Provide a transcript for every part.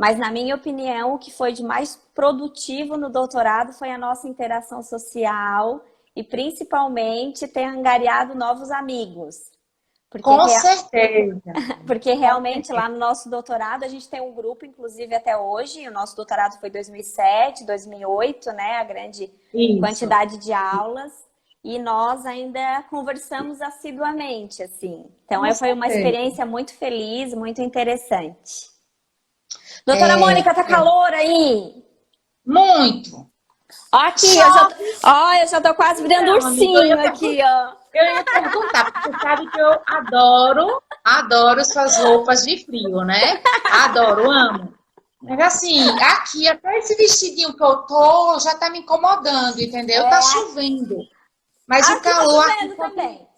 Mas, na minha opinião, o que foi de mais produtivo no doutorado foi a nossa interação social e, principalmente, ter angariado novos amigos. Porque, Com certeza. porque Com realmente certeza. lá no nosso doutorado a gente tem um grupo, inclusive até hoje, o nosso doutorado foi 2007, 2008, né? A grande Isso. quantidade de aulas. E nós ainda conversamos assiduamente, assim. Então, Com foi uma certeza. experiência muito feliz, muito interessante. Doutora É, Mônica, tá calor aí? muito. Ó, aqui, Chove. eu já tô quase virando Então, amiga, ursinho aqui, ó. eu ia perguntar, porque você sabe que eu adoro suas roupas de frio, né? Adoro, amo. Mas assim, aqui, até esse vestidinho que eu tô, já tá me incomodando, entendeu? Tá É, chovendo. Mas o aqui tá calor aqui chovendo continua. também.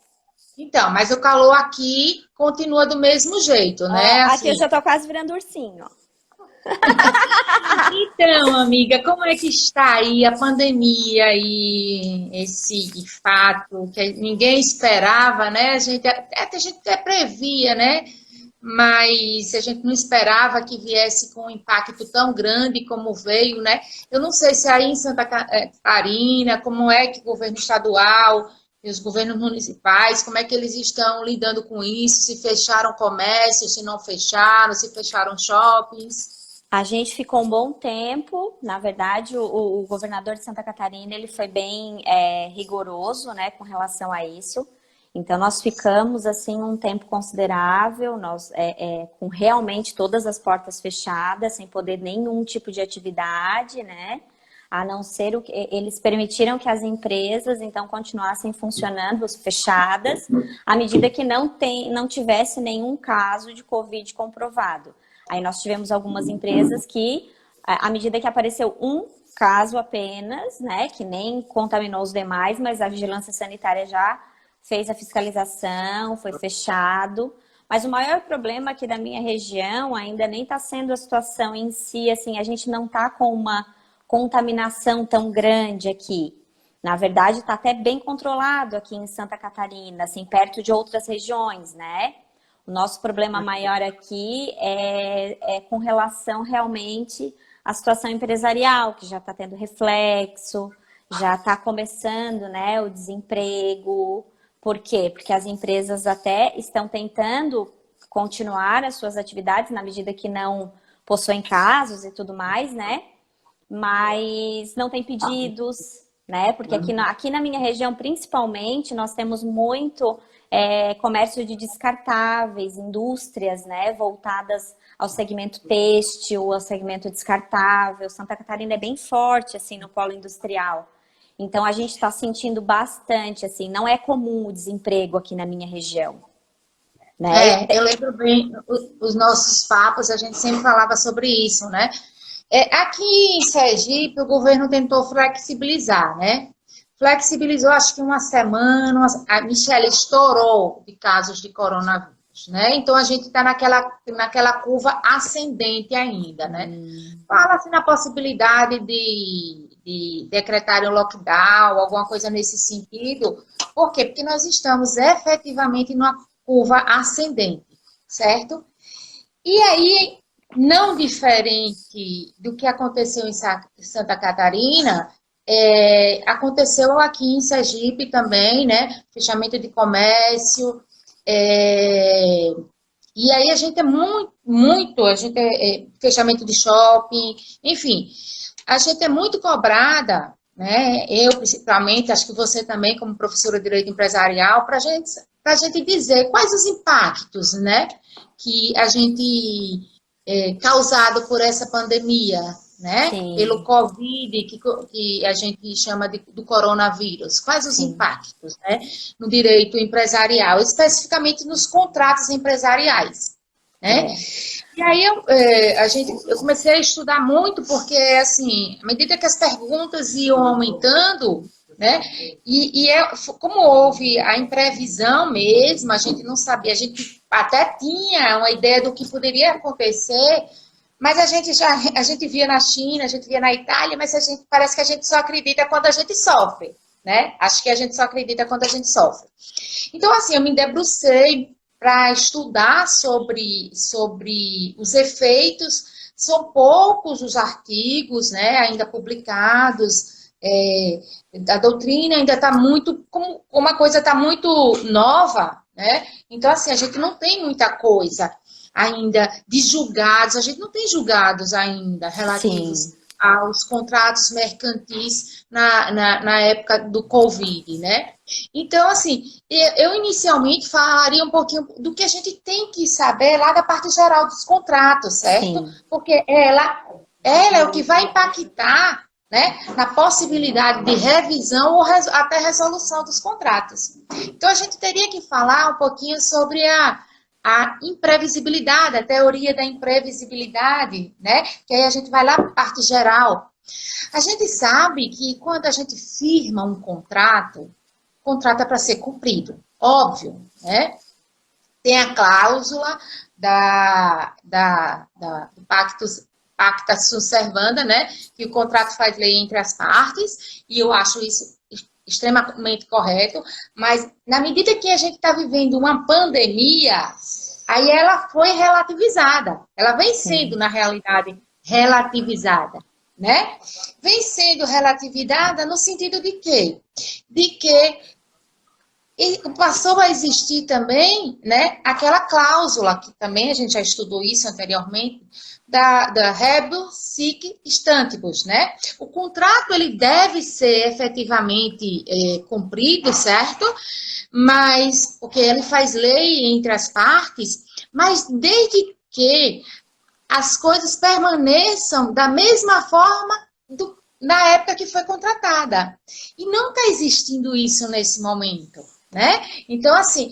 Então, mas o calor aqui continua do mesmo jeito, Ó, né? aqui eu Assim. já tô quase virando ursinho, ó. Então, amiga, como é que está aí a pandemia e esse fato que ninguém esperava, né? A gente até previa, né? Mas a gente não esperava que viesse com um impacto tão grande como veio, né? Eu não sei se aí em Santa Catarina, como é que o governo estadual e os governos municipais, como é que eles estão lidando com isso, se fecharam comércios, se não fecharam, se fecharam shoppings. A gente ficou um bom tempo, na verdade, o governador de Santa Catarina, ele foi bem rigoroso, né, com relação a isso. Então, nós ficamos, assim, um tempo considerável, com realmente todas as portas fechadas, sem poder nenhum tipo de atividade, né, a não ser eles permitiram que as empresas, então, continuassem funcionando, fechadas, à medida que não tivesse nenhum caso de Covid comprovado. Aí nós tivemos algumas empresas que, à medida que apareceu um caso apenas, né, que nem contaminou os demais, mas a vigilância sanitária já fez a fiscalização, foi fechado. Mas o maior problema aqui da minha região ainda nem está sendo a situação em si, assim, a gente não está com uma contaminação tão grande aqui. Na verdade, está até bem controlado aqui em Santa Catarina, assim, perto de outras regiões, né? O nosso problema maior aqui é com relação realmente à situação empresarial, que já está tendo reflexo, já está começando, né, o desemprego. Por quê? Porque as empresas até estão tentando continuar as suas atividades na medida que não possuem casos e tudo mais, né? Mas não tem pedidos, né? Porque aqui na minha região, principalmente, nós temos muito comércio de descartáveis, indústrias, né? Voltadas ao segmento têxtil, ao segmento descartável. Santa Catarina é bem forte, assim, no polo industrial. Então, a gente está sentindo bastante, assim, não é comum o desemprego aqui na minha região, né? Eu lembro bem os nossos papos, a gente sempre falava sobre isso, né? Aqui em Sergipe, o governo tentou flexibilizar, né? Flexibilizou, acho que uma semana, a Michelle estourou de casos de coronavírus, né? Então, a gente está naquela curva ascendente ainda, né? Fala-se na possibilidade de decretarem um lockdown, alguma coisa nesse sentido. Por quê? Porque nós estamos efetivamente numa curva ascendente, certo? E aí, não diferente do que aconteceu em Santa Catarina, aconteceu aqui em Sergipe também, né? Fechamento de comércio. é, e aí a gente é a gente fechamento de shopping, enfim, a gente é muito cobrada, né? Eu principalmente, acho que você também, como professora de direito empresarial, para gente dizer quais os impactos, né? Que a gente causado por essa pandemia, né? Pelo Sim, Covid, que a gente chama do coronavírus. Quais os sim. impactos, né? No direito empresarial, especificamente nos contratos empresariais, né? É. E aí eu comecei a estudar muito, porque assim, à medida que as perguntas iam aumentando, né? Como houve a imprevisão mesmo, a gente não sabia, a gente até tinha uma ideia do que poderia acontecer, mas a gente via na China, a gente via na Itália, mas parece que a gente só acredita quando a gente sofre, né? Acho que a gente só acredita quando a gente sofre. Então, assim, eu me debrucei para estudar sobre os efeitos São poucos os artigos, né, ainda publicados, a doutrina ainda está muito, como uma coisa está muito nova, né? Então, assim, a gente não tem muita coisa ainda de julgados, a gente não tem julgados ainda relativos Sim. aos contratos mercantis na época do Covid, né? Então, assim, eu inicialmente falaria um pouquinho do que a gente tem que saber lá da parte geral dos contratos, certo? Sim. Porque ela é o que vai impactar, né, na possibilidade de revisão ou até resolução dos contratos. Então, a gente teria que falar um pouquinho sobre a imprevisibilidade, a teoria da imprevisibilidade, né? Que aí a gente vai lá para a parte geral. A gente sabe que quando a gente firma um contrato, o contrato é para ser cumprido, óbvio, né? Tem a cláusula do pacta sunt servanda, né? Que o contrato faz lei entre as partes, e eu acho isso extremamente correto, mas na medida que a gente está vivendo uma pandemia, aí ela foi relativizada. Ela vem sendo, Sim. na realidade, relativizada, né? Vem sendo relativizada no sentido de quê? De que passou a existir também, né, aquela cláusula, que também a gente já estudou isso anteriormente, da rebus sic stantibus, né? O contrato, ele deve ser efetivamente cumprido, certo? Mas, porque ele faz lei entre as partes, mas desde que as coisas permaneçam da mesma forma na época que foi contratada. E não está existindo isso nesse momento, né? Então, assim,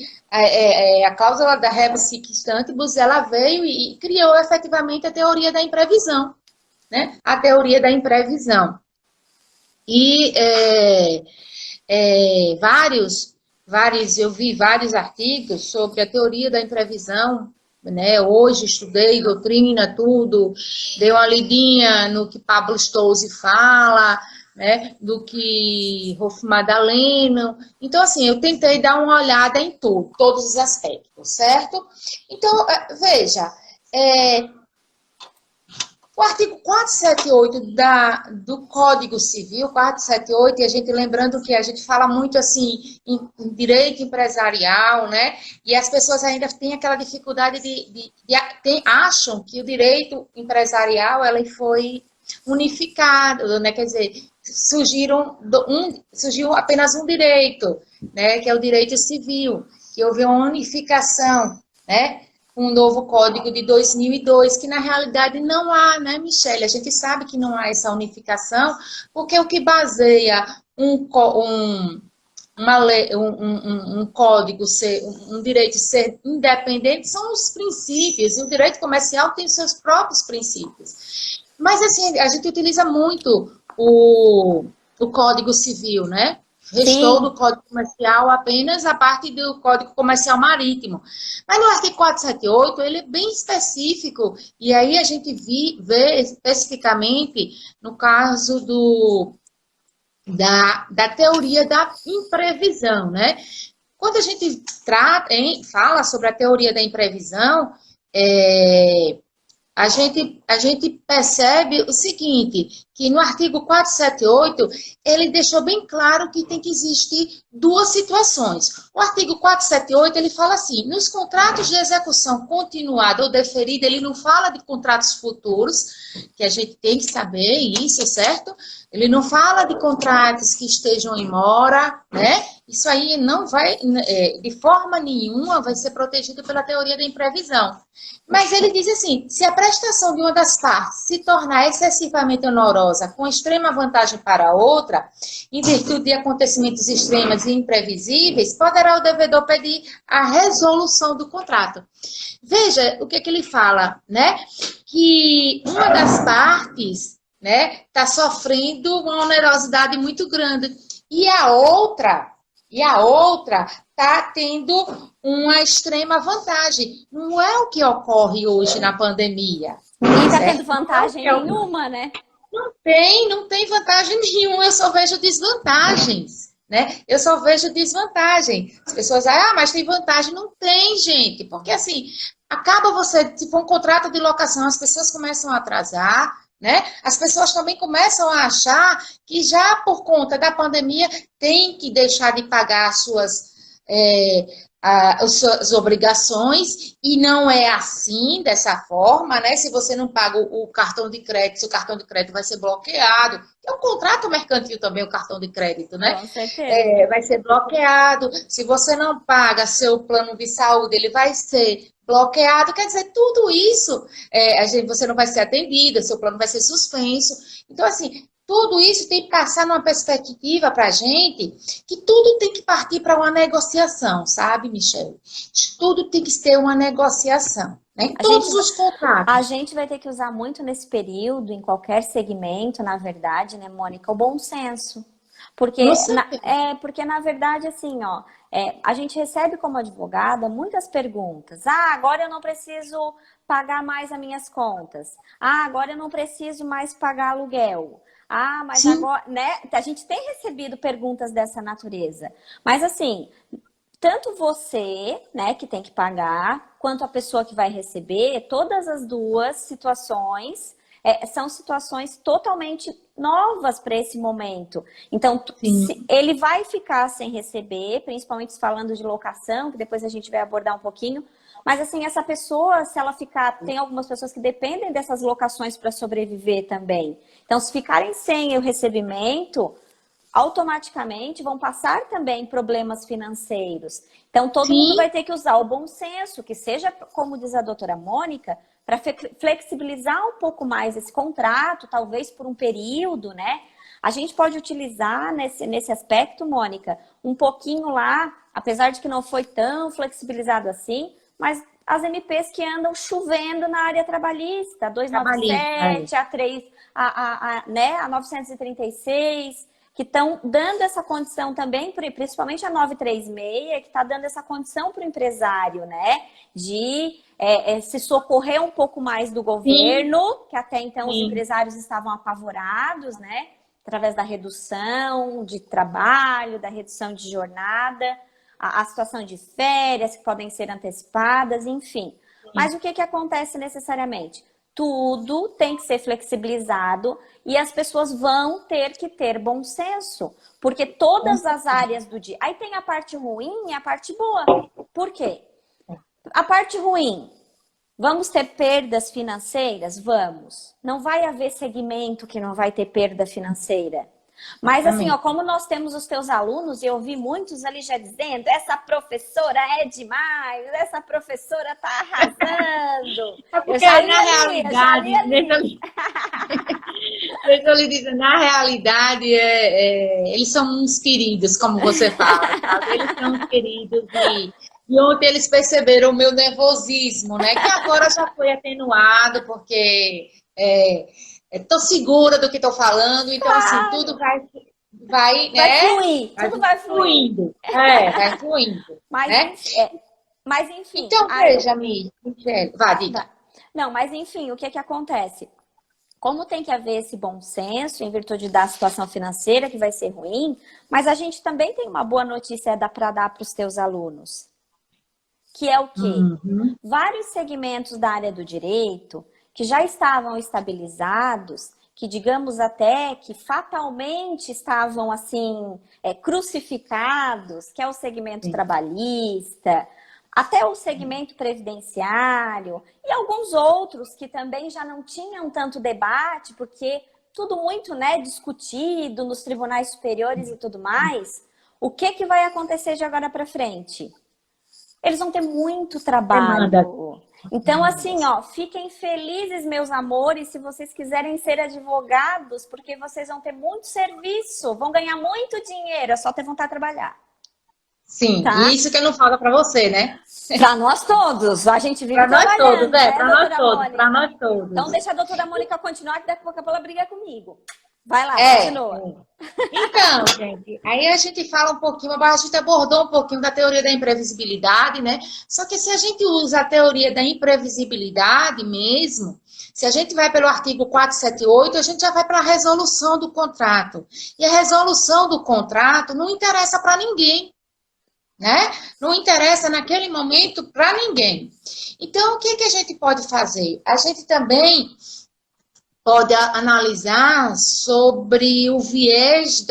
a cláusula da rebus sic stantibus, ela veio e criou efetivamente a teoria da imprevisão, né? A teoria da imprevisão. E eu vi vários artigos sobre a teoria da imprevisão, né? Hoje estudei doutrina, tudo, dei uma lidinha no que Pablo Stolze fala, né? Do que Rolf Madaleno. Então, assim, eu tentei dar uma olhada em tudo, todos os aspectos, certo? Então, veja, o artigo 478 do Código Civil, 478, e a gente lembrando que a gente fala muito assim em direito empresarial, né? E as pessoas ainda têm aquela dificuldade acham que o direito empresarial ele foi unificado, né? Quer dizer, surgiu apenas um direito, né? Que é o direito civil, que houve uma unificação, né? Um novo código de 2002, que na realidade não há, né, Michele? A gente sabe que não há essa unificação, porque o que baseia um código um direito ser independente são os princípios, e o direito comercial tem seus próprios princípios. Mas, assim, a gente utiliza muito o Código Civil, né? Restou do Código Comercial apenas a parte do Código Comercial Marítimo. Mas no artigo 478, ele é bem específico, e aí a gente vê especificamente no caso da teoria da imprevisão, né? Quando a gente fala sobre a teoria da imprevisão, a gente percebe o seguinte, que no artigo 478, ele deixou bem claro que tem que existir duas situações. O artigo 478, ele fala assim, nos contratos de execução continuada ou deferida, ele não fala de contratos futuros, que a gente tem que saber isso, certo? Ele não fala de contratos que estejam em mora, né? Isso aí não vai, de forma nenhuma, vai ser protegido pela teoria da imprevisão. Mas ele diz assim, se a prestação de uma das partes se tornar excessivamente onorosa, com extrema vantagem para a outra, em virtude de acontecimentos extremos e imprevisíveis, poderá o devedor pedir a resolução do contrato. Veja o que ele fala, né? Que uma das partes, né, está sofrendo uma onerosidade muito grande. E a outra está tendo uma extrema vantagem. Não é o que ocorre hoje na pandemia. Ninguém está tendo vantagem nenhuma, né? Não tem vantagem nenhuma, eu só vejo desvantagens, né? Eu só vejo desvantagem. As pessoas dizem, ah, mas tem vantagem. Não tem, gente, porque assim, acaba você, se for um contrato de locação, as pessoas começam a atrasar, né? As pessoas também começam a achar que já por conta da pandemia tem que deixar de pagar as suas, as suas obrigações, e não é assim, dessa forma, né? Se você não paga o cartão de crédito, seu cartão de crédito vai ser bloqueado. É um contrato mercantil também, o cartão de crédito, né? Com certeza. Vai ser bloqueado. Se você não paga seu plano de saúde, ele vai ser bloqueado. Quer dizer, tudo isso, você não vai ser atendida, seu plano vai ser suspenso. Então, assim, tudo isso tem que passar numa perspectiva para a gente, que tudo tem que partir para uma negociação, sabe, Michele? Tudo tem que ter uma negociação, né? Em todos os contratos. A gente vai ter que usar muito nesse período, em qualquer segmento, na verdade, né, Mônica, o bom senso. Porque, porque na verdade, assim, ó, a gente recebe como advogada muitas perguntas. Ah, agora eu não preciso pagar mais as minhas contas. Ah, agora eu não preciso mais pagar aluguel. Ah, mas Sim. agora, né? A gente tem recebido perguntas dessa natureza. Mas assim, tanto você, né, que tem que pagar, quanto a pessoa que vai receber, todas as duas situações são situações totalmente novas para esse momento. Então, ele vai ficar sem receber, principalmente falando de locação, que depois a gente vai abordar um pouquinho. Mas assim, essa pessoa, se ela ficar... Tem algumas pessoas que dependem dessas locações para sobreviver também. Então, se ficarem sem o recebimento, automaticamente vão passar também problemas financeiros. Então, todo mundo vai ter que usar o bom senso, que seja, como diz a doutora Mônica, para flexibilizar um pouco mais esse contrato, talvez por um período, né? A gente pode utilizar nesse aspecto, Mônica, um pouquinho lá, apesar de que não foi tão flexibilizado assim, mas as MPs que andam chovendo na área trabalhista, a 297, a 3, né, a 936, que estão dando essa condição também, principalmente a 936, que está dando essa condição para o empresário, né, de se socorrer um pouco mais do governo, que até então os empresários estavam apavorados, né, através da redução de trabalho, da redução de jornada, a situação de férias que podem ser antecipadas, enfim. Mas o que acontece necessariamente? Tudo tem que ser flexibilizado e as pessoas vão ter que ter bom senso, porque todas as áreas do dia... Aí tem a parte ruim e a parte boa. Por quê? A parte ruim, vamos ter perdas financeiras? Vamos. Não vai haver segmento que não vai ter perda financeira. Mas assim, ó, como nós temos os teus alunos, e eu ouvi muitos ali já dizendo, essa professora é demais, essa professora tá arrasando. Porque na realidade, deixa eu lhe dizer, na realidade, eles são uns queridos, como você fala, sabe? Eles são uns queridos e ontem eles perceberam o meu nervosismo, né? Que agora já foi atenuado, porque... Estou segura do que estou falando, então assim, tudo vai, né? Fluir, tudo vai fluindo. Vai fluindo. Mas enfim. Então, veja, Michele, vá, diga. Não, mas enfim, o que acontece? Como tem que haver esse bom senso, em virtude da situação financeira, que vai ser ruim, mas a gente também tem uma boa notícia para dar para os teus alunos. Que é o quê? Vários segmentos da área do direito que já estavam estabilizados, que digamos até que fatalmente estavam assim crucificados, que é o segmento trabalhista, até o segmento previdenciário e alguns outros que também já não tinham tanto debate, porque tudo muito, né, discutido nos tribunais superiores e tudo mais. O que vai acontecer de agora para frente? Eles vão ter muito trabalho. Então, assim, ó, fiquem felizes, meus amores, se vocês quiserem ser advogados, porque vocês vão ter muito serviço, vão ganhar muito dinheiro, é só ter vontade de trabalhar. Sim, tá? E isso que não falta para você, né? Para nós todos, a gente vive trabalhando. Para nós todos, para nós todos, para nós todos. Então, deixa a doutora Mônica continuar, que daqui a pouco ela briga comigo. Vai lá, É. continua. Então, gente, aí a gente fala um pouquinho, a gente abordou um pouquinho da teoria da imprevisibilidade, né? Só que se a gente usa a teoria da imprevisibilidade mesmo, se a gente vai pelo artigo 478, a gente já vai para a resolução do contrato. E a resolução do contrato não interessa para ninguém, né? Não interessa naquele momento para ninguém. Então, o que que a gente pode fazer? A gente também pode analisar sobre o viés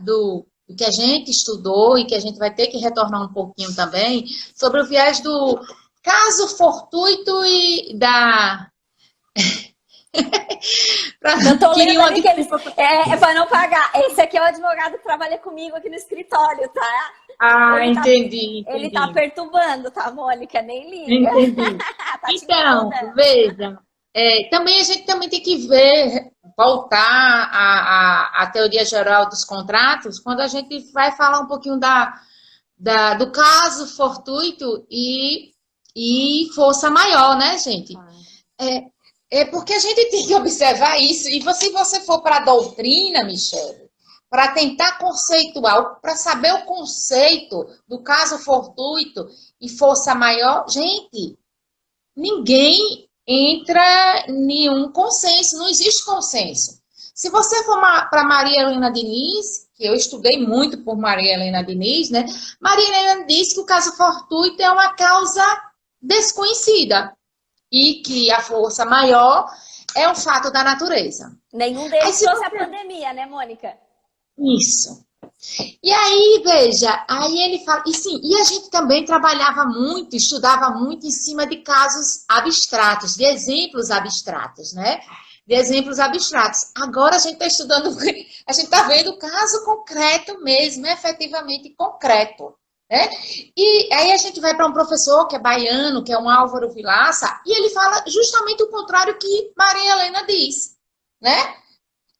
do que a gente estudou e que a gente vai ter que retornar um pouquinho também, sobre o viés do caso fortuito e da... Eu tô Queria lendo uma ali que eles. desculpa. É para não pagar. Esse aqui é o advogado que trabalha comigo aqui no escritório, tá? Ah, Ele tá, entendi, ele tá entendi. perturbando, tá, Mônica? Nem liga. Entendi. Tá te Então, incomodando. veja, também a gente também tem que ver, voltar à teoria geral dos contratos, quando a gente vai falar um pouquinho do caso fortuito e força maior, né, gente? É porque a gente tem que observar isso. E se você for para a doutrina, Michele, para tentar conceituar, para saber o conceito do caso fortuito e força maior, gente, ninguém entra em nenhum consenso, não existe consenso. Se você for para Maria Helena Diniz, que eu estudei muito por Maria Helena Diniz, né? Maria Helena diz que o caso fortuito é uma causa desconhecida e que a força maior é um fato da natureza. Nenhum Aí, deles se trouxe a você... pandemia, né, Mônica? Isso. E aí, veja, aí ele fala, e sim, e a gente também trabalhava muito, estudava muito em cima de casos abstratos, de exemplos abstratos, né? De exemplos abstratos. Agora a gente está estudando, a gente está vendo o caso concreto mesmo, efetivamente concreto, né? E aí a gente vai para um professor que é baiano, que é um Álvaro Vilaça, e ele fala justamente o contrário que Maria Helena diz, né?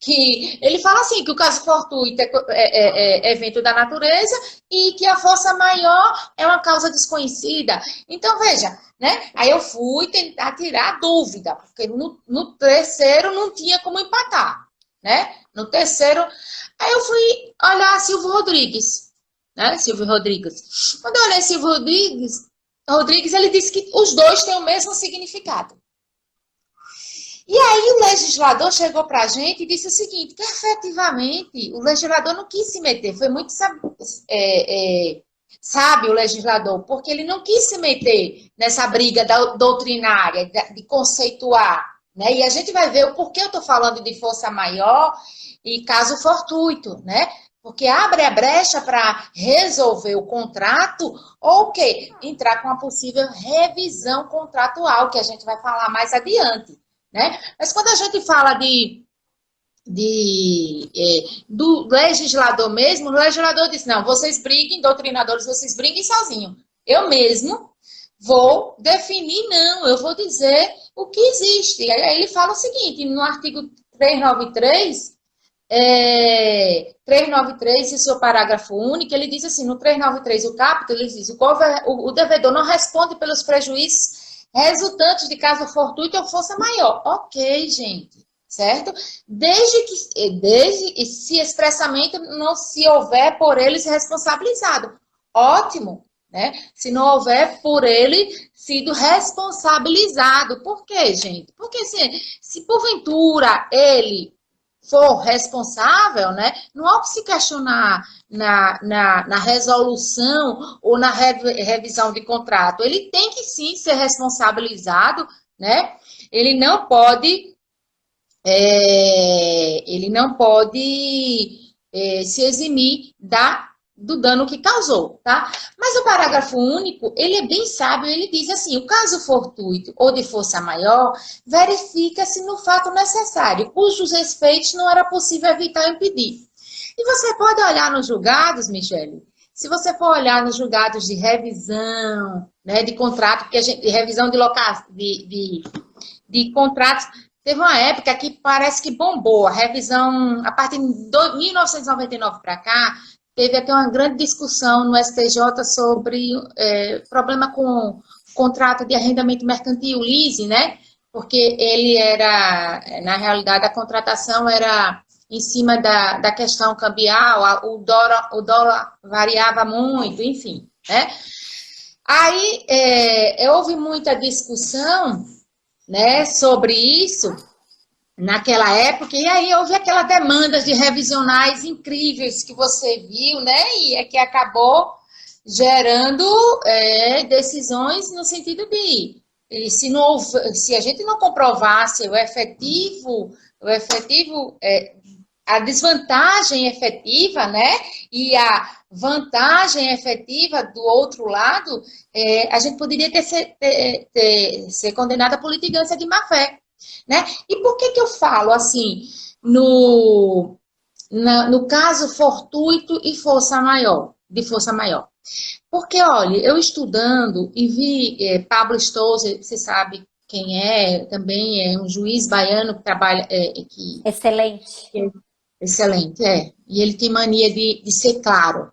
Que ele fala assim, que o caso fortuito é evento da natureza e que a força maior é uma causa desconhecida. Então, veja, né? Aí eu fui tentar tirar a dúvida, porque no terceiro não tinha como empatar, né? No terceiro, aí eu fui olhar Silvio Rodrigues, né? Silvio Rodrigues. Quando eu olhei Silvio Rodrigues, ele disse que os dois têm o mesmo significado. E aí o legislador chegou para a gente e disse o seguinte, que efetivamente o legislador não quis se meter, foi muito sábio o legislador, porque ele não quis se meter nessa briga doutrinária, de conceituar, né? E a gente vai ver o porquê eu estou falando de força maior e caso fortuito, né? Porque abre a brecha para resolver o contrato ou o quê? Entrar com uma possível revisão contratual, que a gente vai falar mais adiante. Né? Mas quando a gente fala do legislador mesmo, o legislador diz, não, vocês briguem, doutrinadores, vocês briguem sozinhos. Eu mesmo vou definir, não, eu vou dizer o que existe. Aí ele fala o seguinte, no artigo 393, 393, e seu parágrafo único, ele diz assim, no 393, o caput, ele diz, o devedor não responde pelos prejuízos resultantes de caso fortuito ou força maior. Ok, gente, certo? Desde se expressamente não se houver por ele se responsabilizado. Ótimo, né? Se não houver por ele sido responsabilizado. Por quê, gente? Porque se porventura ele for responsável, né, não há o que se questionar na resolução ou na revisão de contrato. Ele tem que sim ser responsabilizado, né? Ele não pode, se eximir do dano que causou, tá? Mas o parágrafo único, ele é bem sábio, ele diz assim, o caso fortuito ou de força maior, verifica-se no fato necessário, cujos efeitos não era possível evitar ou impedir. E você pode olhar nos julgados, Michele, se você for olhar nos julgados de revisão, né, de contrato, porque revisão de contratos, teve uma época que parece que bombou, a revisão, a partir de 1999 para cá, teve até uma grande discussão no STJ sobre problema com contrato de arrendamento mercantil, leasing, né? Porque ele era, na realidade, a contratação era em cima da questão cambial, o dólar variava muito, enfim, né? Aí houve muita discussão, né, sobre isso naquela época, e aí houve aquela demanda de revisionais incríveis que você viu, né, e é que acabou gerando decisões no sentido de se a gente não comprovasse a desvantagem efetiva, né, e a vantagem efetiva do outro lado, a gente poderia ser condenada por litigância de má-fé, né? E por que eu falo assim, no caso fortuito e força maior, de força maior? Porque, olha, eu estudando e vi Pablo Stosur, você sabe quem é, também é um juiz baiano que trabalha, Excelente. excelente, e ele tem mania de ser claro.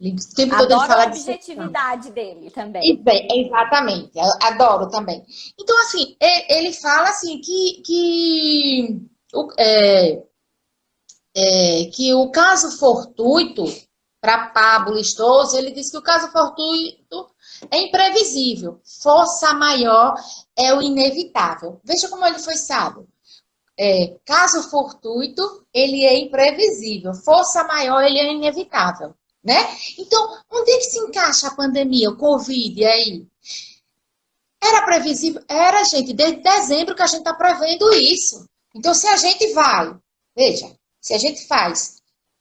O tempo todo ele Adoro fala a de ser claro. objetividade dele também. Exatamente, adoro também. Então, assim, ele fala assim que o caso fortuito, para Pablo Stosur, ele diz que o caso fortuito é imprevisível, força maior é o inevitável. Veja como ele foi sábio. Caso fortuito, ele é imprevisível, força maior, ele é inevitável, né? Então, onde é que se encaixa a pandemia, o Covid aí? Era previsível? Era, gente, desde dezembro que a gente está prevendo isso. Então, se a gente vai, veja, se a gente faz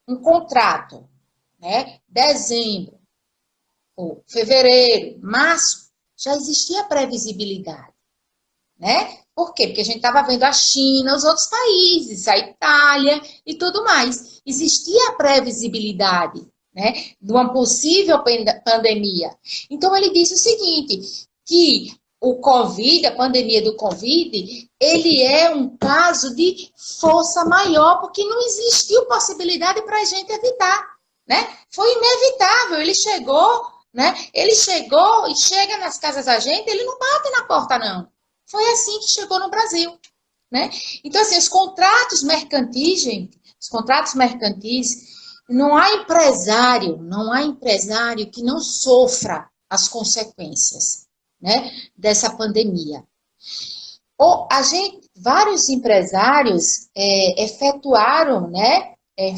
um contrato, né, dezembro, ou fevereiro, março, já existia previsibilidade, né? Por quê? Porque a gente estava vendo a China, os outros países, a Itália e tudo mais. Existia a previsibilidade, né, de uma possível pandemia. Então, ele disse o seguinte, que o Covid, a pandemia do Covid, ele é um caso de força maior, porque não existiu possibilidade para a gente evitar, né? Foi inevitável, ele chegou, né? Ele chegou e chega nas casas da gente, ele não bate na porta, não. Foi assim que chegou no Brasil, né? Então, assim, os contratos mercantis, gente, não há empresário que não sofra as consequências, né, dessa pandemia. Vários empresários efetuaram, né,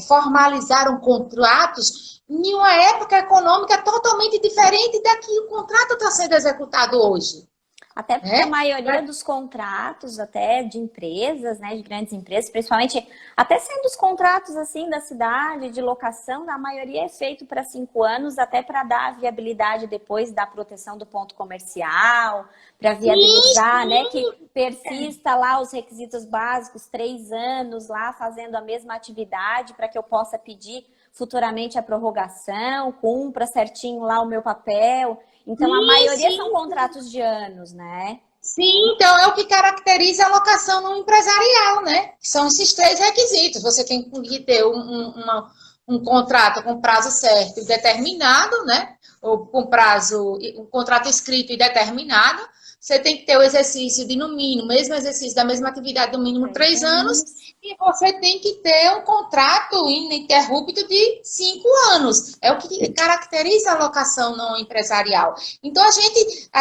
formalizaram contratos em uma época econômica totalmente diferente da que o contrato está sendo executado hoje. Até porque a maioria dos contratos, até de empresas, né, de grandes empresas, principalmente, até sendo os contratos assim da cidade, de locação, a maioria é feito para 5 anos, até para dar viabilidade depois da proteção do ponto comercial, para viabilizar, né, que persista lá os requisitos básicos, 3 anos lá fazendo a mesma atividade, para que eu possa pedir futuramente a prorrogação, cumpra certinho lá o meu papel. Então, a maioria são contratos de anos, né? Sim, então é o que caracteriza a locação no empresarial, né? São esses 3 requisitos. Você tem que ter um contrato com prazo certo e determinado, né? Ou com um contrato escrito e determinado. Você tem que ter o exercício de, no mínimo, mesmo exercício da mesma atividade, no mínimo 3 anos. E você tem que ter um contrato ininterrupto de 5 anos. É o que caracteriza a locação não empresarial. Então, a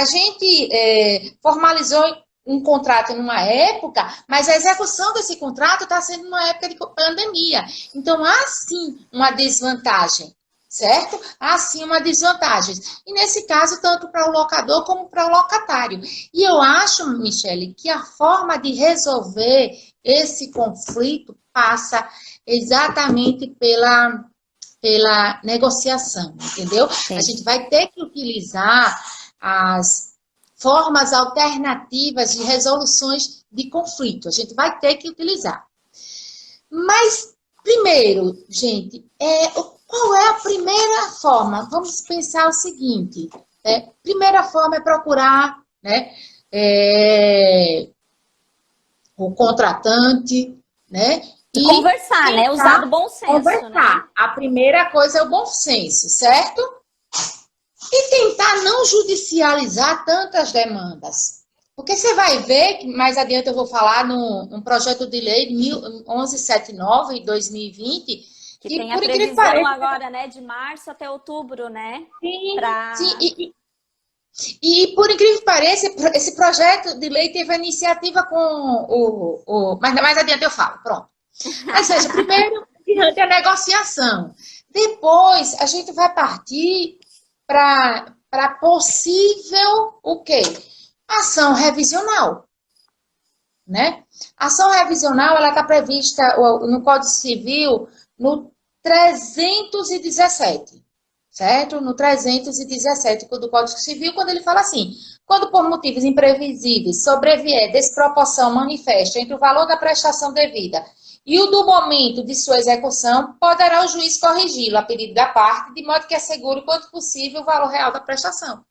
gente formalizou um contrato numa época, mas a execução desse contrato está sendo numa época de pandemia. Então, há sim uma desvantagem. Certo? Há sim uma desvantagem. E nesse caso, tanto para o locador como para o locatário. E eu acho, Michele, que a forma de resolver esse conflito passa exatamente pela negociação, entendeu? Sim. A gente vai ter que utilizar as formas alternativas de resoluções de conflito. A gente vai ter que utilizar. Mas, primeiro, gente, qual é a primeira forma? Vamos pensar o seguinte. Primeira forma é procurar, né, o contratante, né? E conversar, né? Usar do bom senso. Conversar. Né? A primeira coisa é o bom senso, certo? E tentar não judicializar tantas demandas. Porque você vai ver, que mais adiante eu vou falar num projeto de lei 1179 de 2020, Que que tem a por incrível que previsão pareça, agora, né, de março até outubro, né? sim, sim, Para e por incrível que pareça, esse projeto de lei teve a iniciativa com mas mais adiante eu falo, pronto. Ou seja, primeiro, diante a negociação. Depois, a gente vai partir para possível o quê? Ação revisional, né? A ação revisional, ela está prevista no Código Civil no 317, certo? No 317 do Código Civil, quando ele fala assim: quando por motivos imprevisíveis sobrevier desproporção manifesta entre o valor da prestação devida e o do momento de sua execução, poderá o juiz corrigi-lo a pedido da parte, de modo que assegure quanto possível o valor real da prestação.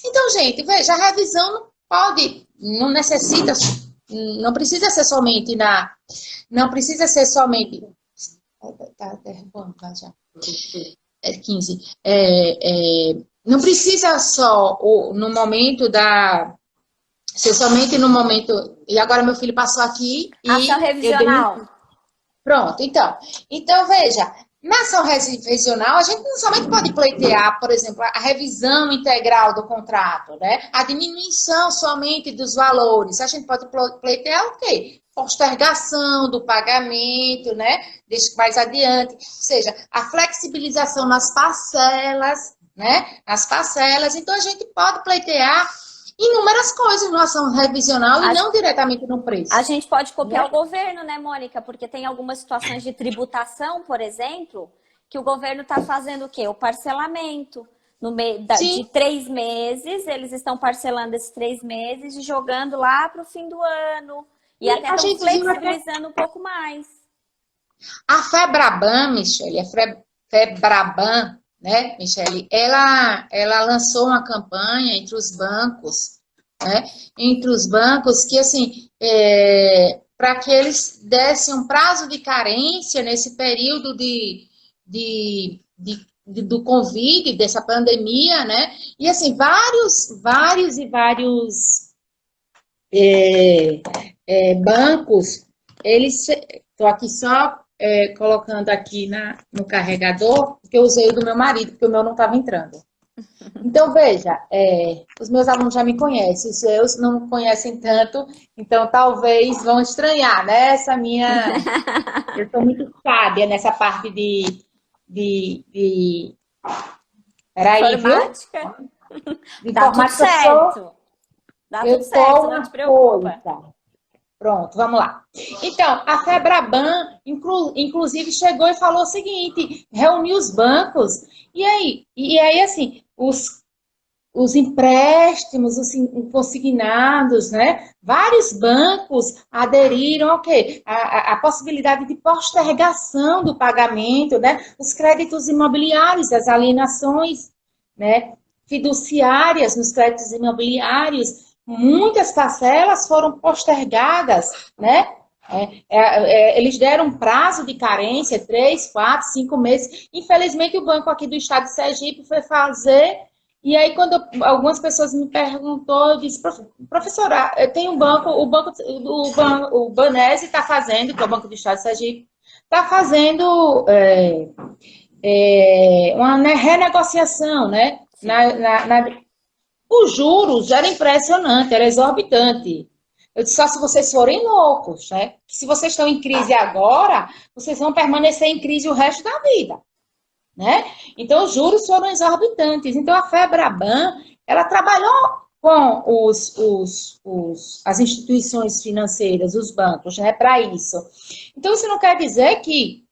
Então, gente, veja, a revisão não pode, não necessita, não precisa ser somente não precisa ser somente, tá derrubando, vai já. 15. Não precisa só no momento ser somente no momento. E agora meu filho passou aqui ação e eu dei. revisional. Pronto, então veja, na ação revisional, a gente não somente pode pleitear, por exemplo, a revisão integral do contrato, né? A diminuição somente dos valores. A gente pode pleitear o quê? Postergação do pagamento, né? Deixa mais adiante. Ou seja, a flexibilização nas parcelas, né? Nas parcelas. Então, a gente pode pleitear inúmeras coisas na ação revisional e não diretamente no preço. A gente pode copiar Né? o governo, né, Mônica? Porque tem algumas situações de tributação, por exemplo, que o governo está fazendo o quê? O parcelamento. No meio de 3 meses, eles estão parcelando esses 3 meses e jogando lá para o fim do ano. E até estão flexibilizando um pouco mais. A Febraban, Michele, Febraban, né, Michele, ela lançou uma campanha entre os bancos, né, que, assim, para que eles dessem um prazo de carência nesse período do Covid, dessa pandemia, né, e, assim, vários bancos, eles, estou aqui só colocando aqui no carregador, porque eu usei o do meu marido, porque o meu não estava entrando. Então, veja, os meus alunos já me conhecem, os seus não me conhecem tanto, então talvez vão estranhar, né? Essa minha... Eu sou muito sábia nessa parte Peraí, Informática. viu? De Dá tudo certo. Dá tudo certo, não te preocupa. Pronto, vamos lá. Então, a Febraban, inclusive, chegou e falou o seguinte, reuniu os bancos, e aí assim, os empréstimos, os consignados, né? Vários bancos aderiram ao quê? A possibilidade de postergação do pagamento, né? Os créditos imobiliários, as alienações, né? Fiduciárias nos créditos imobiliários, muitas parcelas foram postergadas, né? Eles deram um prazo de carência, 3, 4, 5 meses. Infelizmente, o banco aqui do estado de Sergipe foi fazer, e aí quando algumas pessoas me perguntou, eu disse, professora, tem um banco, o Banese está fazendo, que é o Banco do Estado de Sergipe, está fazendo uma renegociação, né? Os juros era impressionante, era exorbitante. Eu disse, só se vocês forem loucos, né? Se vocês estão em crise agora, vocês vão permanecer em crise o resto da vida, né? Então, os juros foram exorbitantes. Então, a Febraban, ela trabalhou com as instituições financeiras, os bancos, né, para isso. Então, isso não quer dizer que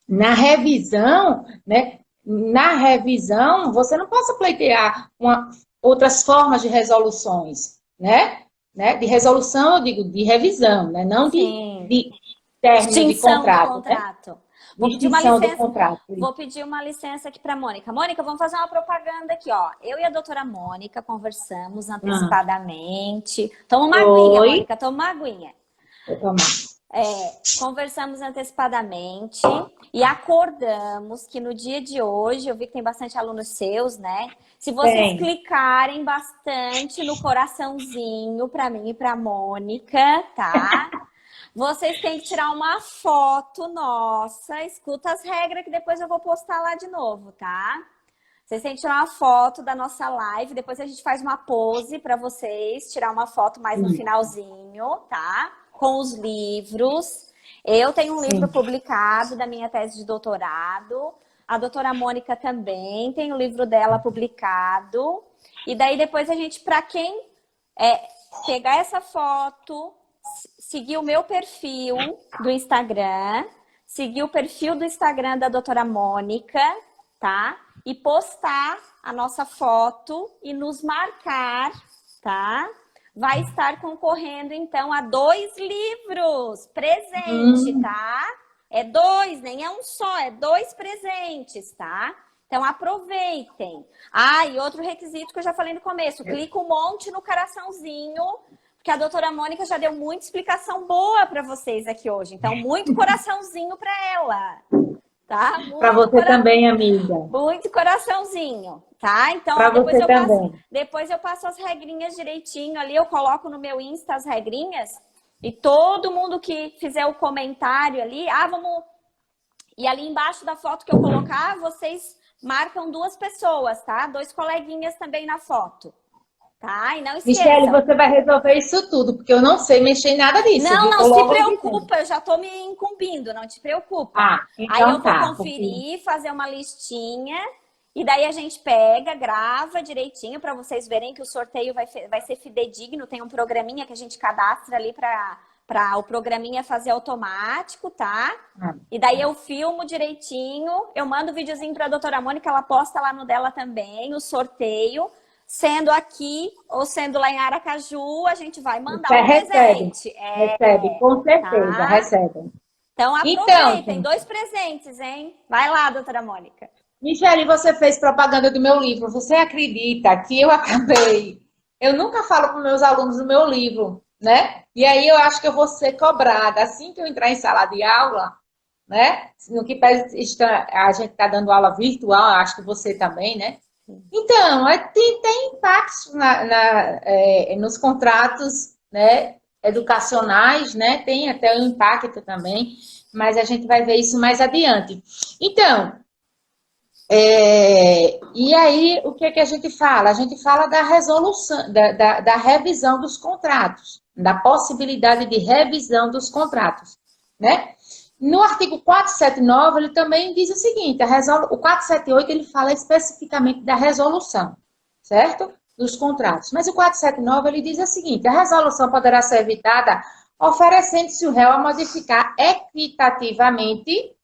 na revisão, né, você não possa pleitear outras formas de resoluções, né? De resolução, eu digo, de revisão, né? Não de término de contrato. Do contrato. Né? Vou pedir uma licença aqui para a Mônica. Mônica, vamos fazer uma propaganda aqui, ó. Eu e a doutora Mônica conversamos antecipadamente. Toma uma aguinha, Mônica, toma uma aguinha. Eu tomo. Conversamos antecipadamente E acordamos que no dia de hoje, eu vi que tem bastante alunos seus, né? Se vocês Tem. clicarem bastante no coraçãozinho para mim e para Mônica, tá? Vocês têm que tirar uma foto nossa. Escuta as regras que depois eu vou postar lá de novo, tá? Vocês têm que tirar uma foto da nossa live. Depois a gente faz uma pose para vocês. Tirar uma foto mais no Sim. finalzinho, tá? Com os livros. Eu tenho um livro Sim. publicado da minha tese de doutorado. A doutora Mônica também tem o livro dela publicado. E daí depois a gente, para quem pegar essa foto, seguir o meu perfil do Instagram, seguir o perfil do Instagram da doutora Mônica, tá? E postar a nossa foto e nos marcar, tá? Vai estar concorrendo, então, a 2 livros presente, tá? É 2, nem é um só, é 2 presentes, tá? Então, aproveitem. Ah, e outro requisito que eu já falei no começo, clica um monte no coraçãozinho, porque a doutora Mônica já deu muita explicação boa para vocês aqui hoje. Então, muito coraçãozinho para ela, tá? Para você também, amiga. Muito coraçãozinho, tá? Então, Para ó, você também. depois eu passo as regrinhas direitinho ali, eu coloco no meu Insta as regrinhas e todo mundo que fizer o comentário ali, vamos... E ali embaixo da foto que eu colocar, vocês marcam 2 pessoas, tá? 2 coleguinhas também na foto, tá? E não esqueçam. Michele, você vai resolver isso tudo, porque eu não sei mexer em nada disso. Não se preocupa, eu já tô me incumbindo, não te preocupa. Então aí eu vou tá, conferir, fazer uma listinha, e daí a gente pega, grava direitinho para vocês verem que o sorteio vai ser fidedigno, tem um programinha que a gente cadastra ali para o programinha fazer automático, tá? E daí eu filmo direitinho, eu mando o videozinho para a doutora Mônica, ela posta lá no dela também, o sorteio. Sendo aqui ou sendo lá em Aracaju, a gente vai mandar um presente. Recebe, com certeza, tá? recebe. Então aproveitem, então, 2 presentes, hein? Vai lá, doutora Mônica. Michele, você fez propaganda do meu livro. Você acredita que eu acabei? Eu nunca falo para os meus alunos do meu livro, né? E aí eu acho que eu vou ser cobrada. Assim que eu entrar em sala de aula, né? No que a gente está dando aula virtual, acho que você também, né? Então, tem impactos nos contratos, né, educacionais, né? Tem até um impacto também, mas a gente vai ver isso mais adiante. Então, e aí, o que é que a gente fala? A gente fala da resolução, da revisão dos contratos, da possibilidade de revisão dos contratos, né? No artigo 479, ele também diz o seguinte, o 478, ele fala especificamente da resolução, certo? Dos contratos. Mas o 479, ele diz o seguinte, a resolução poderá ser evitada oferecendo-se o réu a modificar equitativamente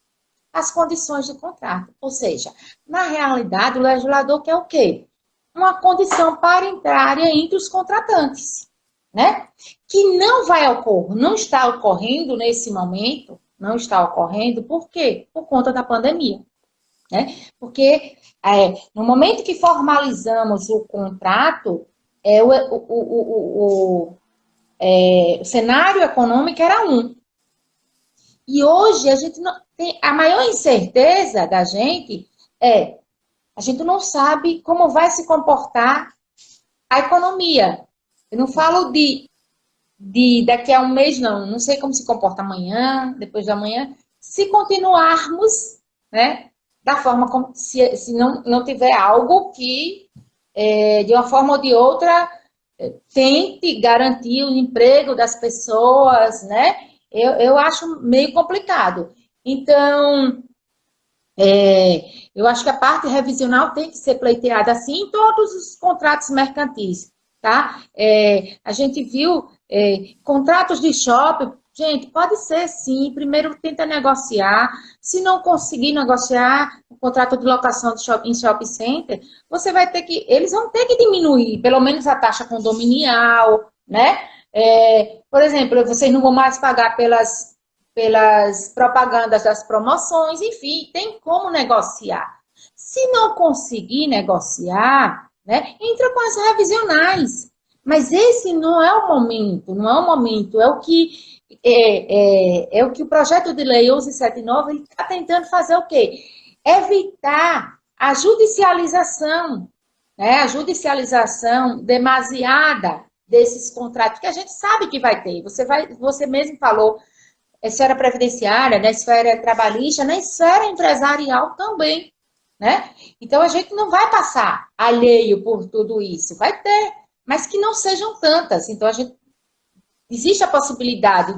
as condições do contrato. Ou seja, na realidade, o legislador quer o quê? Uma condição paritária entre os contratantes, né? Que não vai ocorrer, não está ocorrendo nesse momento. Não está ocorrendo, por quê? Por conta da pandemia, né? Porque no momento que formalizamos o contrato, o cenário econômico era um. E hoje a gente não tem a maior incerteza da gente a gente não sabe como vai se comportar a economia. Eu não falo daqui a um mês, não sei como se comporta amanhã, depois de amanhã, se continuarmos, né, da forma como, se não tiver algo que, de uma forma ou de outra, tente garantir o emprego das pessoas, né, eu acho meio complicado. Então, eu acho que a parte revisional tem que ser pleiteada assim em todos os contratos mercantis, tá? A gente viu contratos de shopping, gente, pode ser sim, primeiro tenta negociar, se não conseguir negociar o contrato de locação de shopping, em shopping center, eles vão ter que diminuir, pelo menos a taxa condominial, né? Por exemplo, vocês não vão mais pagar pelas propagandas das promoções, enfim, tem como negociar. Se não conseguir negociar, né, entra com as revisionais. Mas esse não é o momento, é o que é o que o projeto de lei 1179 está tentando fazer o quê? Evitar a judicialização, né? A judicialização demasiada desses contratos, que a gente sabe que vai ter. Você mesmo falou, esfera previdenciária, na esfera trabalhista, na esfera empresarial também, né? Então, a gente não vai passar alheio por tudo isso. Vai ter, mas que não sejam tantas. Então, existe a possibilidade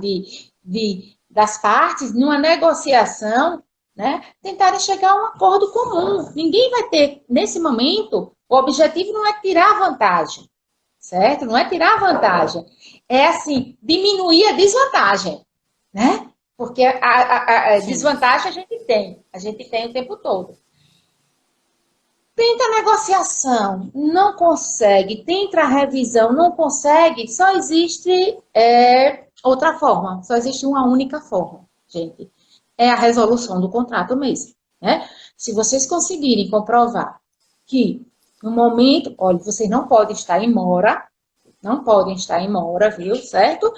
das partes, numa negociação, né, tentarem chegar a um acordo comum. Ninguém vai ter, nesse momento, o objetivo não é tirar vantagem, certo? Não é tirar vantagem. É, assim, diminuir a desvantagem, né? Porque a desvantagem a gente tem o tempo todo. Tenta a negociação, não consegue. Tenta a revisão, não consegue. Só existe outra forma. Só existe uma única forma, gente. É a resolução do contrato mesmo, né? Se vocês conseguirem comprovar que no momento, olha, vocês não podem estar em mora, não podem estar em mora, viu? Certo?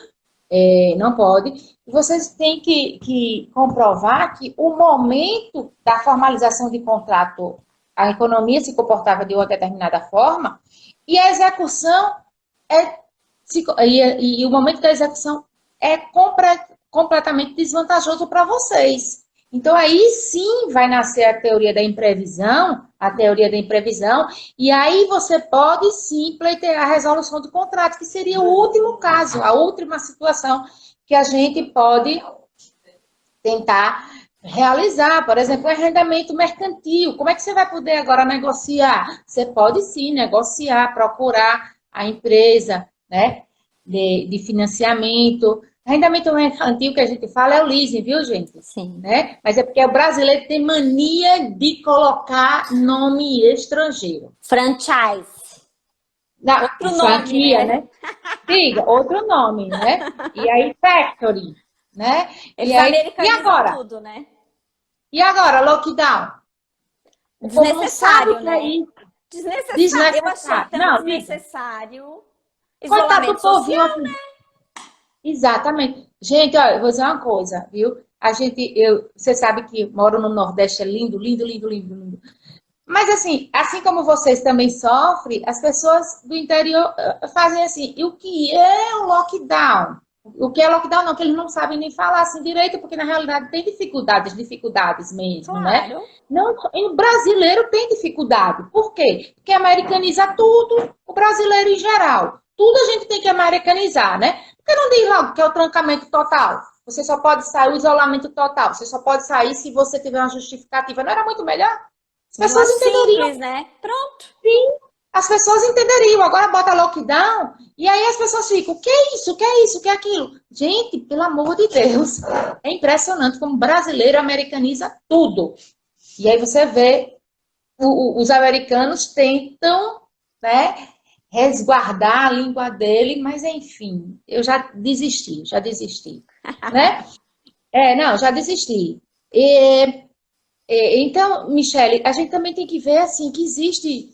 Não pode. Vocês têm que comprovar que o momento da formalização de contrato, a economia se comportava de uma determinada forma e a execução e o momento da execução é completamente desvantajoso para vocês. Então, aí sim vai nascer a teoria da imprevisão, e aí você pode sim pleitear a resolução do contrato, que seria o último caso, a última situação que a gente pode tentar realizar. Por exemplo, o arrendamento mercantil. Como é que você vai poder agora negociar? Você pode sim negociar, procurar a empresa, né, de financiamento. Arrendamento mercantil que a gente fala é o leasing, viu, gente? Sim. Né? Mas é porque o brasileiro tem mania de colocar nome estrangeiro. Franchise. Não, Outro nome, franquia, né? né? Diga, outro nome, né? E aí, factory, né? Eles E americanizam agora? tudo, né? E agora, lockdown? O povo não sabe o Desnecessário, que é né? isso. Desnecessário. Eu achei Desnecessário. tão Não, diga. desnecessário. Coitado Isolamento do povinho social. aqui. Exatamente. Gente, olha, eu vou dizer uma coisa, viu? Você sabe que moro no Nordeste, é lindo, lindo, lindo, lindo, lindo. Mas assim como vocês também sofrem, as pessoas do interior fazem assim, e o que é o lockdown? O que é lockdown? Não, que eles não sabem nem falar assim direito, porque na realidade tem dificuldades mesmo, né? Claro. Não, e o brasileiro tem dificuldade. Por quê? Porque americaniza tudo, o brasileiro em geral. Tudo a gente tem que americanizar, né? Porque não diz logo que é o trancamento total. Você só pode sair, o isolamento total. Você só pode sair se você tiver uma justificativa. Não era muito melhor? As Bem pessoas mais entenderiam. simples, né? Pronto. Sim, as pessoas entenderiam. Agora bota lockdown e aí as pessoas ficam, o que é isso? O que é isso? O que é aquilo? Gente, pelo amor de Deus, é impressionante como o brasileiro americaniza tudo. E aí você vê, os americanos tentam, né, resguardar a língua dele, mas enfim, eu já desisti, né? Não, já desisti. Então, Michele, a gente também tem que ver assim que existe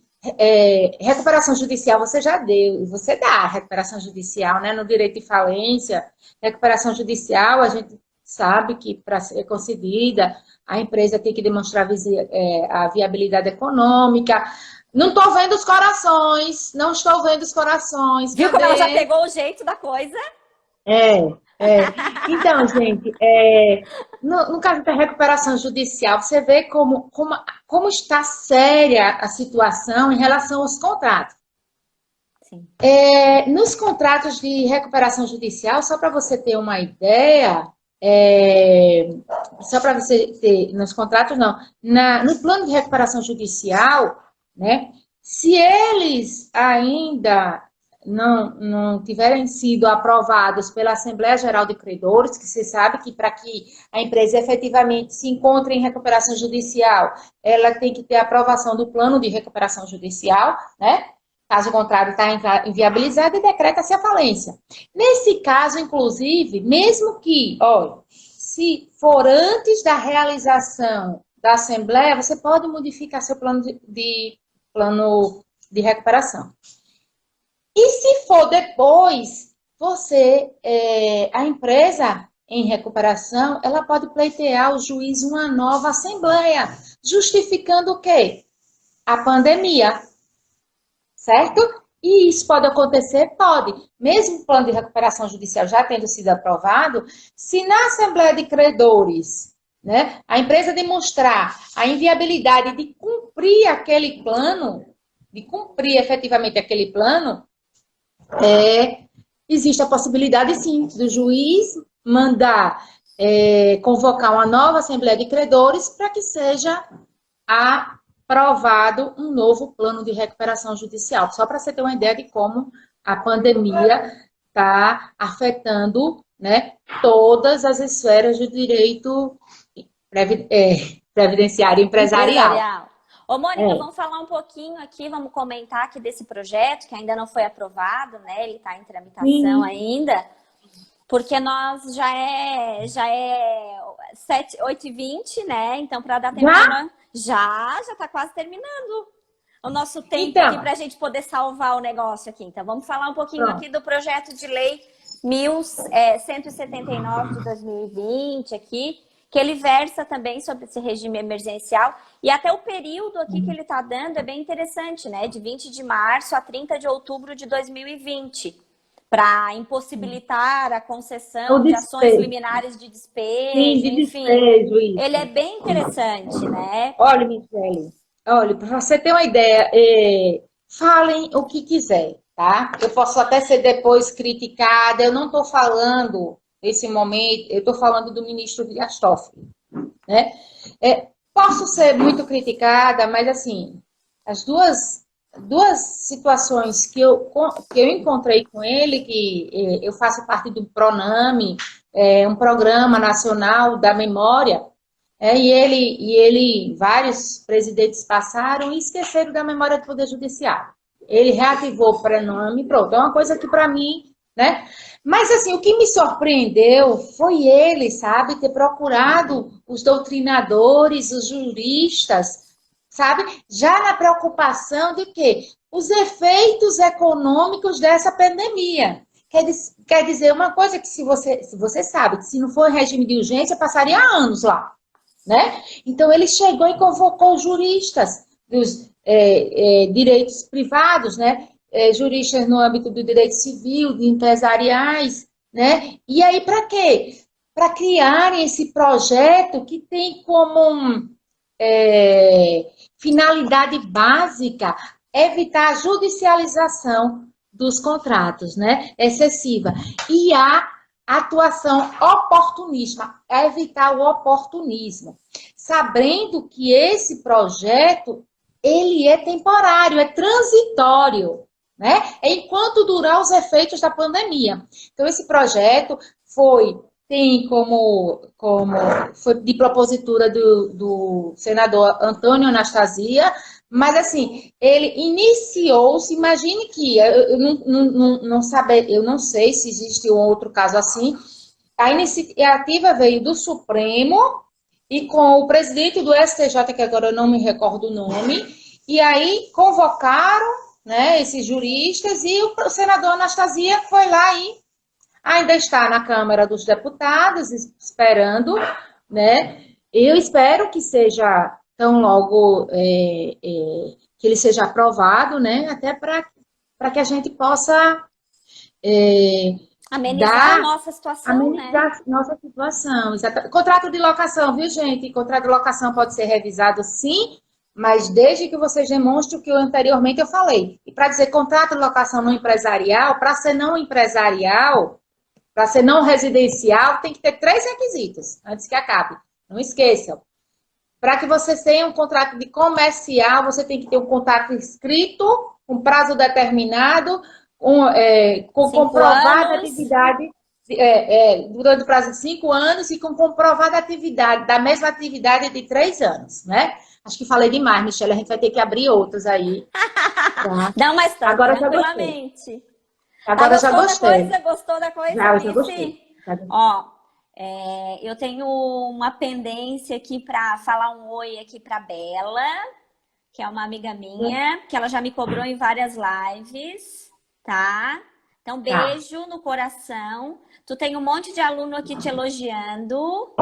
recuperação judicial, você já deu, você dá recuperação judicial, né? No direito de falência, recuperação judicial, a gente sabe que para ser concedida, a empresa tem que demonstrar a viabilidade econômica. Não estou vendo os corações, não estou vendo os corações. Viu como ela já Cadê? pegou o jeito da coisa? É, Então, gente, no caso da recuperação judicial, você vê como está séria a situação em relação aos contratos. Sim. Nos contratos de recuperação judicial, só para você ter uma ideia, só para você ter, nos contratos não, no plano de recuperação judicial, né, se eles ainda não tiverem sido aprovados pela Assembleia Geral de Credores, que você sabe que para que a empresa efetivamente se encontre em recuperação judicial, ela tem que ter a aprovação do plano de recuperação judicial, né? Caso contrário, está inviabilizada e decreta-se a falência. Nesse caso, inclusive, mesmo que, olha, se for antes da realização da Assembleia, você pode modificar seu plano de recuperação. E se for depois, a empresa em recuperação, ela pode pleitear ao juiz uma nova assembleia, justificando o quê? A pandemia, certo? E isso pode acontecer? Pode. Mesmo o plano de recuperação judicial já tendo sido aprovado, se na Assembleia de Credores, né, a empresa demonstrar a inviabilidade de cumprir aquele plano, de cumprir efetivamente aquele plano, existe a possibilidade, sim, do juiz mandar convocar uma nova Assembleia de Credores para que seja aprovado um novo plano de recuperação judicial. Só para você ter uma ideia de como a pandemia está afetando, né, todas as esferas do direito previdenciário empresarial. Ô, Mônica, vamos falar um pouquinho aqui, vamos comentar aqui desse projeto que ainda não foi aprovado, né? Ele está em tramitação ainda, porque nós já é 8h20, né? Então, para dar tempo... Já está quase terminando o nosso tempo aqui para a gente poder salvar o negócio aqui. Então, vamos falar um pouquinho aqui do projeto de lei 1179 de 2020 aqui, que ele versa também sobre esse regime emergencial. E até o período aqui que ele está dando é bem interessante, né? De 20 de março a 30 de outubro de 2020, para impossibilitar a concessão de ações liminares de despejo. Sim, de enfim. Despejo, isso. Ele é bem interessante, né? Olha, Michele, olha, para você ter uma ideia, falem o que quiser, tá? Eu posso até ser depois criticada, eu não estou falando... Nesse momento, eu estou falando do ministro Dias Toffoli, né? Posso ser muito criticada, mas, assim, as duas situações que eu encontrei com ele, que eu faço parte do PRONAME, um programa nacional da memória, e ele, vários presidentes passaram e esqueceram da memória do Poder Judiciário. Ele reativou o PRONAME, pronto, é uma coisa que, para mim, né? Mas, assim, o que me surpreendeu foi ele, sabe, ter procurado os doutrinadores, os juristas, sabe, já na preocupação de quê? Os efeitos econômicos dessa pandemia. Quer dizer, uma coisa que se você sabe, que se não for regime de urgência, passaria anos lá, né? Então, ele chegou e convocou juristas dos direitos privados, né? Juristas no âmbito do direito civil, de empresariais, né? E aí, para quê? Para criarem esse projeto que tem como finalidade básica evitar a judicialização dos contratos, né? Excessiva. E a atuação oportunística, evitar o oportunismo. Sabendo que esse projeto, ele é temporário, é transitório, né? Enquanto durar os efeitos da pandemia. Então, esse projeto tem como foi de propositura do senador Antônio Anastasia, mas, assim, ele iniciou-se, imagine que, eu não sei se existe um outro caso assim, a iniciativa veio do Supremo e com o presidente do STJ, que agora eu não me recordo o nome, e aí convocaram, né, esses juristas, e o senador Anastasia foi lá e ainda está na Câmara dos Deputados, esperando, né? Eu espero que seja tão logo que ele seja aprovado, né? Até para que a gente possa amenizar a nossa situação, amenizar, né? Nossa situação, exatamente. Contrato de locação, viu, gente? Contrato de locação pode ser revisado, sim, mas desde que vocês demonstrem o que anteriormente eu falei. E para dizer contrato de locação não empresarial, para ser não empresarial, para ser não residencial, tem que ter 3 requisitos antes que acabe. Não esqueçam. Para que você tenha um contrato de comercial, você tem que ter um contrato escrito, um prazo determinado, com comprovada atividade durante o prazo de 5 anos e com comprovada atividade, da mesma atividade de 3 anos, né? Acho que falei demais, Michelle, a gente vai ter que abrir outros aí. Tá? Dá uma história, agora tranquilamente. Agora já gostei. Gostou da coisa? Já gostei. Ó, eu tenho uma pendência aqui para falar um oi aqui para Bela, que é uma amiga minha, que ela já me cobrou em várias lives, tá? Então, Tá. beijo no coração. Tu tem um monte de aluno aqui te elogiando.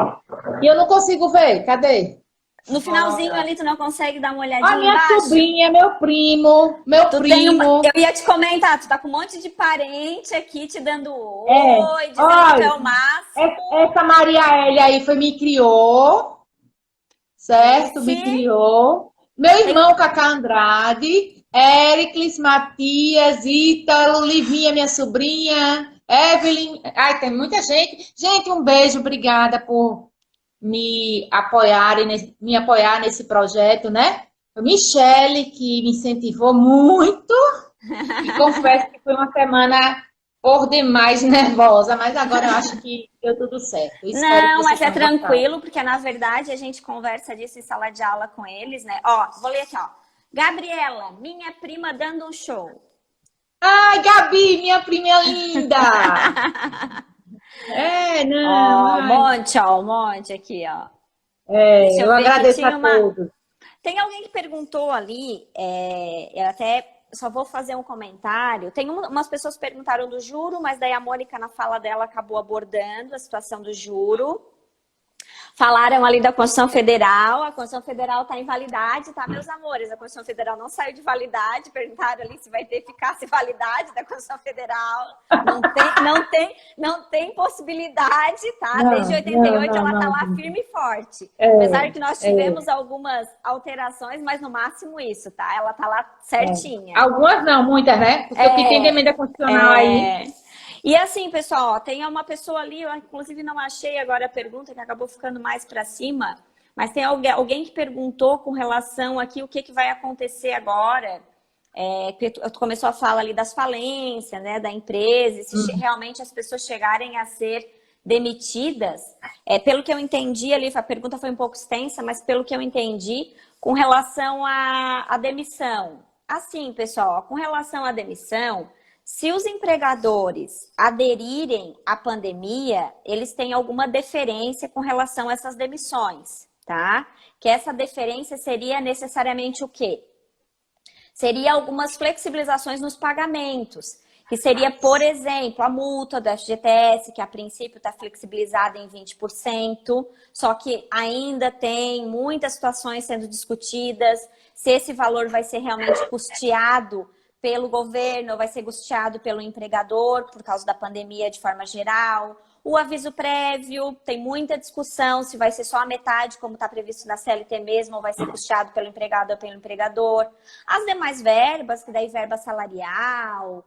E eu não consigo ver. Cadê? No finalzinho ali, tu não consegue dar uma A olhadinha minha embaixo? sobrinha, meu primo, meu Tu tem uma. primo. Eu ia te comentar, tu tá com um monte de parente aqui te dando É. oi, dizendo que tu é Olha, o máximo. essa Maria Elia aí foi me criou, certo? Me Esse. criou. Meu Tem... irmão Cacá Andrade, Éricles, Matias, Ítalo, Livinha, minha sobrinha, Evelyn. Ai, tem muita gente. Gente, um beijo, obrigada por me apoiar nesse projeto, né? A Michele, que me incentivou muito, e confesso que foi uma semana por demais nervosa, mas agora eu acho que deu tudo certo. Eu espero que Não, vocês mas é tenham gostado. tranquilo, porque na verdade a gente conversa disso em sala de aula com eles, né? Ó, vou ler aqui, ó. Gabriela, minha prima dando um show. Ai, Gabi, minha prima linda! É, não, ai, Ó, um monte aqui, ó. Deixa eu eu ver que agradeço a tinha uma. todos. Tem alguém que perguntou ali, eu até só vou fazer um comentário. Tem umas pessoas perguntaram do juro, mas daí a Mônica, na fala dela, acabou abordando a situação do juro. Falaram ali da Constituição Federal, a Constituição Federal está em validade, tá, meus amores? A Constituição Federal não saiu de validade, perguntaram ali se vai ter eficácia e validade da Constituição Federal. Não tem possibilidade, tá? Desde Não, não, 88 não, ela está não. lá firme e forte. Apesar É, que nós é, tivemos algumas alterações, mas no máximo isso, tá? Ela tá lá certinha. algumas não, muitas, né? Porque o que tem de É, emenda constitucional aí. é... E assim, pessoal, ó, tem uma pessoa ali, eu inclusive não achei agora a pergunta, que acabou ficando mais para cima, mas tem alguém que perguntou com relação aqui o que, que vai acontecer agora. Tu começou a falar ali das falências, né, da empresa, e se realmente as pessoas chegarem a ser demitidas. Pelo que eu entendi ali, a pergunta foi um pouco extensa, mas pelo que eu entendi, com relação à demissão. Assim, pessoal, com relação à demissão, se os empregadores aderirem à pandemia, eles têm alguma deferência com relação a essas demissões, tá? Que essa deferência seria necessariamente o quê? Seria algumas flexibilizações nos pagamentos, que seria, por exemplo, a multa do FGTS, que a princípio está flexibilizada em 20%, só que ainda tem muitas situações sendo discutidas, se esse valor vai ser realmente custeado pelo governo, vai ser custeado pelo empregador, por causa da pandemia de forma geral. O aviso prévio, tem muita discussão se vai ser só a metade, como está previsto na CLT mesmo, ou vai ser custeado pelo empregado ou pelo empregador. As demais verbas, que daí verba salarial,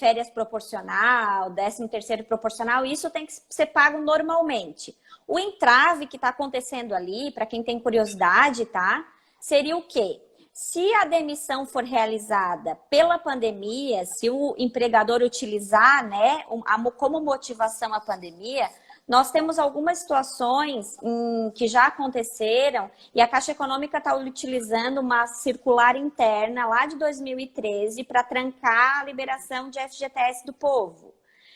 férias proporcional, 13º proporcional, isso tem que ser pago normalmente. O entrave que está acontecendo ali, para quem tem curiosidade, tá? Seria o quê? Se a demissão for realizada pela pandemia, se o empregador utilizar, né, como motivação a pandemia, nós temos algumas situações que já aconteceram e a Caixa Econômica está utilizando uma circular interna lá de 2013 para trancar a liberação de FGTS do povo.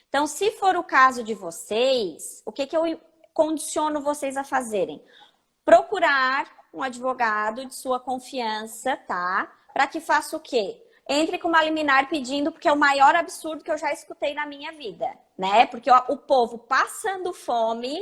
Então, se for o caso de vocês, o que eu condiciono vocês a fazerem? Procurar um advogado de sua confiança, tá? Para que faça o quê? Entre com uma liminar pedindo, porque é o maior absurdo que eu já escutei na minha vida, né? Porque ó, o povo passando fome,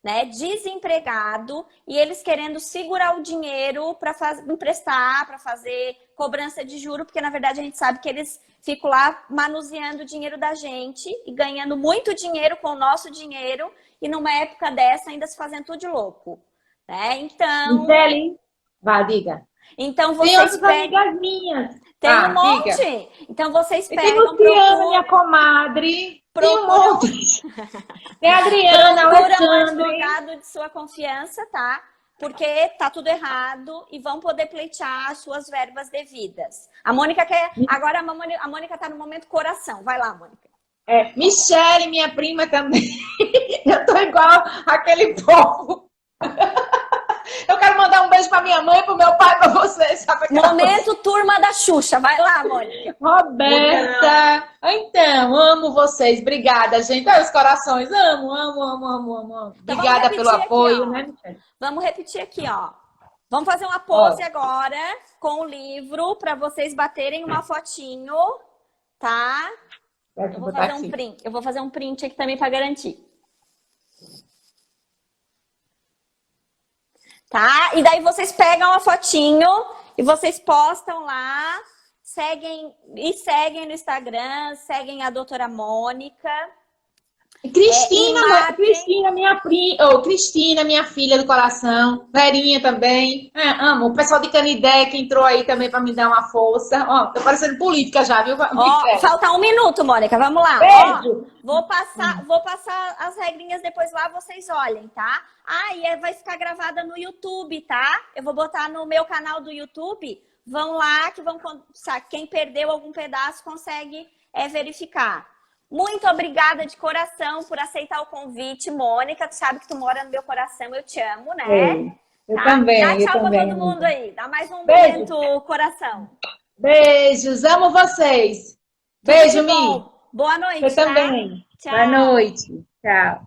né? Desempregado, e eles querendo segurar o dinheiro para emprestar, para fazer cobrança de juro, porque na verdade a gente sabe que eles ficam lá manuseando o dinheiro da gente e ganhando muito dinheiro com o nosso dinheiro, e numa época dessa ainda se fazendo tudo de louco. Né? Gisele, vá, diga. Então Tem vocês outras pegam. amigas minhas. Tem um Diga. monte. Então vocês E tem pegam, Luciana, minha comadre. Tem um monte. Tem a Adriana, procuram um Alexandre. advogado de sua confiança, tá? Porque tá tudo errado e vão poder pleitear as suas verbas devidas. A Mônica quer. Agora a Mônica tá no momento coração. Vai lá, Mônica. Michele, minha prima também. Eu tô igual aquele povo. Eu quero mandar um beijo pra minha mãe, pro meu pai, pra você, sabe? Momento turma da Xuxa. Vai lá, Mônica. Roberta. Então, amo vocês. Obrigada, gente. Olha os corações. Amo, amo, amo, amo, amo. Então, Obrigada pelo apoio, aqui, né, Michele? Vamos repetir aqui, ó. Vamos fazer uma pose agora com o livro para vocês baterem uma fotinho, tá? Pode botar aqui. Eu vou fazer um print aqui também para garantir. Tá? E daí vocês pegam a fotinho e vocês postam lá, seguem no Instagram, seguem a doutora Mônica. Cristina, Cristina, minha filha do coração. Verinha também. Amo. O pessoal de Canidé que entrou aí também para me dar uma força. Ó, tô parecendo política já, viu? Falta 1 minuto, Mônica. Vamos lá. Beijo. Ó, vou passar as regrinhas depois lá, vocês olhem, tá? E vai ficar gravada no YouTube, tá? Eu vou botar no meu canal do YouTube. Vão lá, quem perdeu algum pedaço consegue verificar. Muito obrigada de coração por aceitar o convite, Mônica. Tu sabe que tu mora no meu coração, eu te amo, né? Eu também. Dá tchau pra todo mundo aí. Dá mais um momento, coração. Beijos, amo vocês. Beijo, Mi. Boa noite. Você também. Tchau. Boa noite. Tchau.